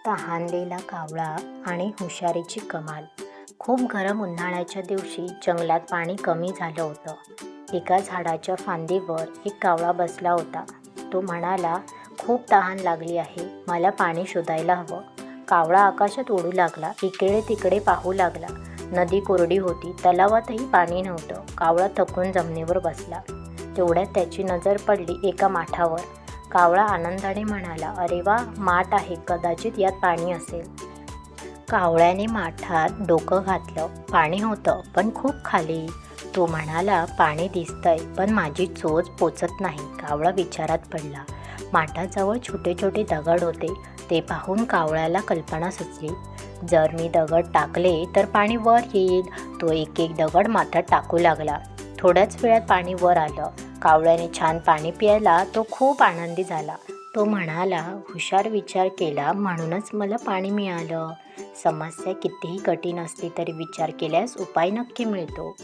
तहानलेला कावळा आणि हुशारीची कमाल. खूप गरम उन्हाळ्याच्या दिवशी जंगलात पाणी कमी झालं होतं. एका झाडाच्या फांदीवर एक कावळा बसला होता. तो म्हणाला, खूप तहान लागली आहे, मला पाणी शोधायला हवं. कावळा आकाशात उडू लागला, इकडे तिकडे पाहू लागला. नदी कोरडी होती, तलावातही पाणी नव्हतं. कावळा थकून जमिनीवर बसला. तेवढ्यात त्याची नजर पडली एका माठावर. कावळा आनंदाने म्हणाला, अरे वा, माठ आहे, कदाचित यात पाणी असेल. कावळ्याने माठात डोकं घातलं. पाणी होतं, पण खूप खाली. तो म्हणाला, पाणी दिसतंय, पण माझी चोच पोचत नाही. कावळा विचारात पडला. माठाजवळ छोटे छोटे दगड होते. ते पाहून कावळ्याला कल्पना सुचली. जर मी दगड टाकले तर पाणी वर येईल. तो एक एक दगड माठात टाकू लागला. थोड्याच वेळात पाणी वर आलं. कावळ्याने छान पाणी प्यायला तो खूप आनंदी झाला. तो म्हणाला, हुशार विचार केला म्हणूनच मला पाणी मिळालं. समस्या कितीही कठीण असली तरी विचार केल्यास उपाय नक्की मिळतो.